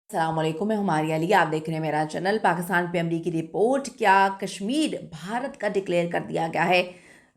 अस्सलाम वालेकुम, मैं हमारी अली, आप देख रहे हैं मेरा चैनल। पाकिस्तान पे अमरीकी रिपोर्ट, क्या कश्मीर भारत का डिक्लेयर कर दिया गया है?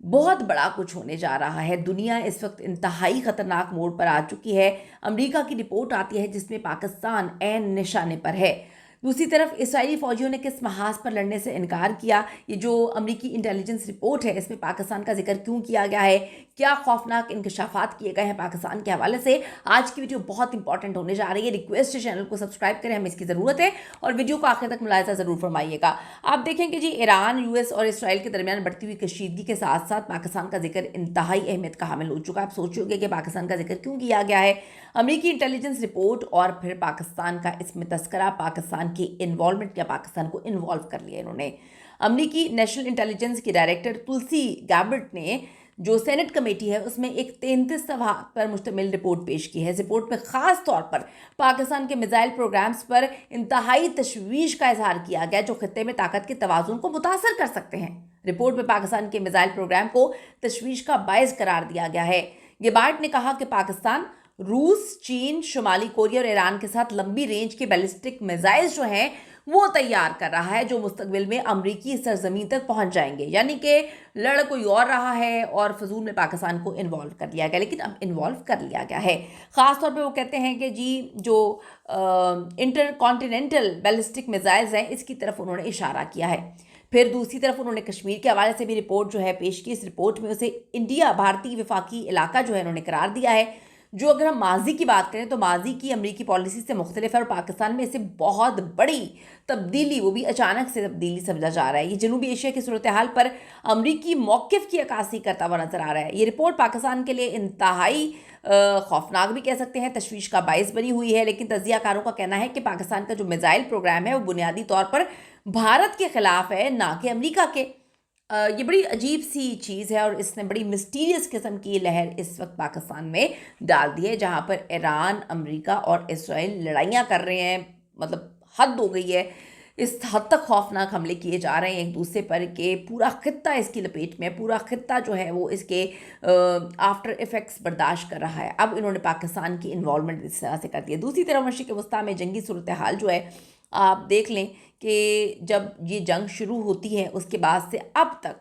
बहुत बड़ा कुछ होने जा रहा है। दुनिया इस वक्त इंतहाई ख़तरनाक मोड़ पर आ चुकी है। अमरीका की रिपोर्ट आती है जिसमें पाकिस्तान ऐन निशाने पर है। दूसरी तरफ इसराइली फ़ौजियों ने किस महाज पर लड़ने से इनकार किया? ये जो अमरीकी इंटेलिजेंस रिपोर्ट है इसमें पाकिस्तान का जिक्र क्यों किया गया है? क्या खौफनाक इंकशाफात किए गए हैं पाकिस्तान के हवाले से? आज की वीडियो बहुत इंपॉर्टेंट होने जा रही है। रिक्वेस्ट है चैनल को सब्सक्राइब करें, हमें इसकी ज़रूरत है, और वीडियो को आखिर तक मुलाहिजा ज़रूर फरमाइएगा। आप देखें कि जी ईरान, यूएस और इसराइल के दरमियान बढ़ती हुई कशीदगी के साथ साथ पाकिस्तान का जिक्र इंतहाई अहमियत का हामिल हो चुका है। आप सोचोगे कि पाकिस्तान का जिक्र क्यों किया गया है? अमरीकी इंटेलिजेंस रिपोर्ट और फिर पाकिस्तान का इसमें तस्करा, पाकिस्तान की इन्वॉल्वमेंट, या पाकिस्तान को इन्वॉल्व कर लिया इन्होंने। अमरीकी नेशनल इंटेलिजेंस की डायरेक्टर तुलसी गैबर्ट ने जो सेनेट कमेटी है उसमें एक 33 सवाल पर मुश्तमिल रिपोर्ट पेश की है। इस रिपोर्ट में ख़ास तौर पर पाकिस्तान के मिसाइल प्रोग्राम्स पर इंतहाई तशवीश का इजहार किया गया जो खत्ते में ताकत के तवाज़ुन को मुतासर कर सकते हैं। रिपोर्ट में पाकिस्तान के मिसाइल प्रोग्राम को तशवीश का बायस करार दिया गया है। गिबार्ट ने कहा कि पाकिस्तान रूस, चीन, शुमाली कोरिया और ईरान के साथ लंबी रेंज के बैलिस्टिक मिसाइल्स जो हैं वो तैयार कर रहा है जो मुस्तकबिल में अमरीकी सरजमीन तक पहुंच जाएंगे। यानी कि लड़ कोई और रहा है और फजूल में पाकिस्तान को इन्वॉल्व कर लिया गया, लेकिन अब इन्वॉल्व कर लिया गया है। ख़ास तौर पे वो कहते हैं कि जी जो इंटर कॉन्टिनेंटल बैलिस्टिक मिसाइल्स हैं इसकी तरफ उन्होंने इशारा किया है। फिर दूसरी तरफ उन्होंने कश्मीर के हवाले से भी रिपोर्ट जो है पेश की। इस रिपोर्ट में उसे इंडिया भारतीय विफाकी इलाका जो है उन्होंने करार दिया है, जो अगर हम माजी की बात करें तो माजी की अमरीकी पॉलिसी से मुख्तलिफ है और पाकिस्तान में इसे बहुत बड़ी तब्दीली, वो भी अचानक से तब्दीली समझा जा रहा है। ये जनूबी एशिया की सूरत हाल पर अमरीकी मौक़िफ़ की अक्कासी करता हुआ नजर आ रहा है। ये रिपोर्ट पाकिस्तान के लिए इंतहाई खौफनाक भी कह सकते हैं, तशवीश का बायस बनी हुई है। लेकिन तजियाकारों का कहना है कि पाकिस्तान का जो मिसाइल प्रोग्राम है वो बुनियादी तौर पर भारत के ख़िलाफ़ है, ना कि अमरीका के। ये बड़ी अजीब सी चीज़ है और इसने बड़ी मिस्टीरियस किस्म की लहर इस वक्त पाकिस्तान में डाल दी है, जहाँ पर ईरान, अमेरिका और इसराइल लड़ाइयाँ कर रहे हैं। मतलब हद हो गई है, इस हद तक खौफनाक हमले किए जा रहे हैं एक दूसरे पर कि पूरा खित्ता इसकी लपेट में, पूरा खित्ता जो है वो इसके आफ्टर इफ़ेक्ट्स बर्दाश्त कर रहा है। अब इन्होंने पाकिस्तान की इन्वॉल्वमेंट इस तरह से कर दी है। दूसरी तरफ मशरिक़ वस्ता में जंगी सूरत हाल जो है, आप देख लें कि जब ये जंग शुरू होती है उसके बाद से अब तक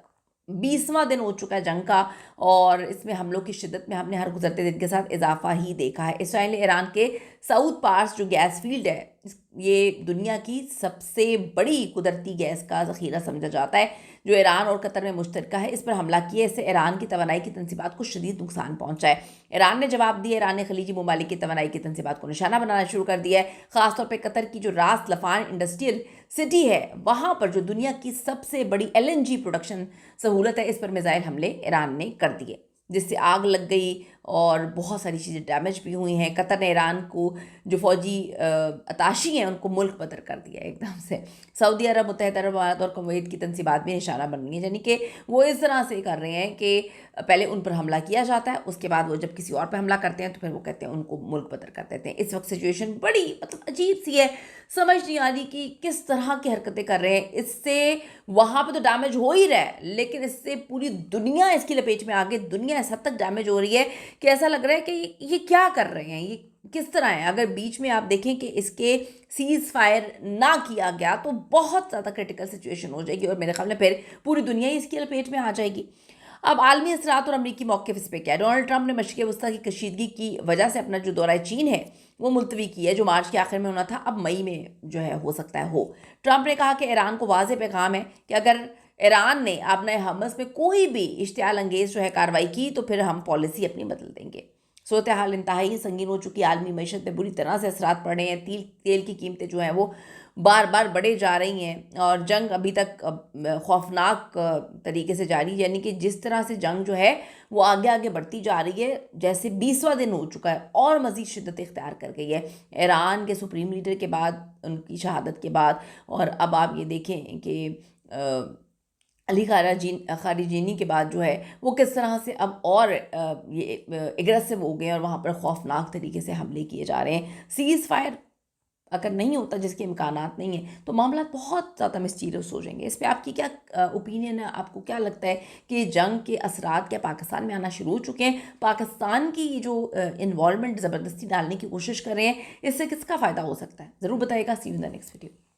20वां दिन हो चुका है जंग का, और इसमें हमलों की शिद्दत में हमने हर गुजरते दिन के साथ इजाफा ही देखा है। इसराइल ने ईरान के साउथ पार्स जो गैस फील्ड है, ये दुनिया की सबसे बड़ी कुदरती गैस का ज़ख़ीरा समझा जाता है जो ईरान और कतर में मुश्तरका है, इस पर हमला किया। इससे ईरान की तवानाई की तनसीबात को शदीद नुकसान पहुंचा है। ईरान ने जवाब दिया। ईरान ने खलीजी ममालिक की तवानाई की तनसीबात को निशाना बनाना शुरू कर दिया है। ख़ासतौर पर कतर की जो रास लफान इंडस्ट्रियल सिटी है वहाँ पर जो दुनिया की सबसे बड़ी LNG प्रोडक्शन सहूलत है, इस पर मिसाइल हमले ईरान ने कर दिए, जिससे आग लग गई और बहुत सारी चीज़ें डैमेज भी हुई हैं। कतर ने ईरान को जो फ़ौजी अताशी हैं उनको मुल्क बदर कर दिया एकदम से। सऊदी अरब, मुत्तहिदा अरब अमारात और कुवैत की तनसीबात भी निशाना बन रही हैं, यानी कि वो इस तरह से कर रहे हैं कि पहले उन पर हमला किया जाता है, उसके बाद वो जब किसी और पर हमला करते हैं तो फिर वो कहते हैं उनको मुल्क बदर कर देते हैं। इस वक्त सिचुएशन बड़ी मतलब अजीब सी है, समझ नहीं आ रही कि किस तरह की हरकतें कर रहे हैं। इससे वहाँ पे तो डैमेज हो ही रहा है, लेकिन इससे पूरी दुनिया इसकी लपेट में आ गई। दुनिया इस हद तक डैमेज हो रही है कि ऐसा लग रहा है कि ये क्या कर रहे हैं, ये किस तरह है। अगर बीच में आप देखें कि इसके सीज़ फायर ना किया गया तो बहुत ज़्यादा क्रिटिकल सिचुएशन हो जाएगी और मेरे ख्याल में फिर पूरी दुनिया ही इसकी लपेट में आ जाएगी। अब आलमी असरात और अमरीकी मौक़िफ़ इस पे क्या है? डोनाल्ड ट्रंप ने मशरिक़ वस्ता की कशीदगी की वजह से अपना जो दौरा चीन है वो मुलतवी किया है, जो मार्च के आखिर में होना था, अब मई में जो है हो सकता है हो। ट्रंप ने कहा कि ईरान को वाज़ेह पैगाम है कि अगर ईरान ने अपने हमस में कोई भी इश्तियाल अंगेज़ जो है कार्रवाई की तो फिर हम पॉलिसी अपनी बदल देंगे। सूरत हाल इंतहाई संगीन हो चुकी है। आलमी मईशत पे बुरी तरह से असरात पड़ रहे हैं। तेल की कीमतें जो हैं वो बार बार बढ़े जा रही हैं और जंग अभी तक खौफनाक तरीके से जारी है। यानी कि जिस तरह से जंग जो है वो आगे आगे बढ़ती जा रही है, जैसे 20वां दिन हो चुका है और मज़ीद शिद्दत इख्तियार कर गई है ईरान के सुप्रीम लीडर के बाद, उनकी शहादत के बाद। और अब आप ये देखें कि अली खारिजीनी के बाद जो है वो किस तरह से अब और ये एग्रेसिव हो गए और वहाँ पर खौफनाक तरीके से हमले किए जा रहे हैं। सीज़ फायर اگر نہیں ہوتا، جس کے امکانات نہیں ہیں، تو معاملات بہت زیادہ مسٹیریس ہو جائیں گے. اس پہ آپ کی کیا اوپینین ہے؟ آپ کو کیا لگتا ہے کہ جنگ کے اثرات کیا پاکستان میں آنا شروع ہو چکے ہیں؟ پاکستان کی جو انوالومنٹ زبردستی ڈالنے کی کوشش کر رہے ہیں، اس سے کس کا فائدہ ہو سکتا ہے؟ ضرور بتائیے گا. See you in the next video.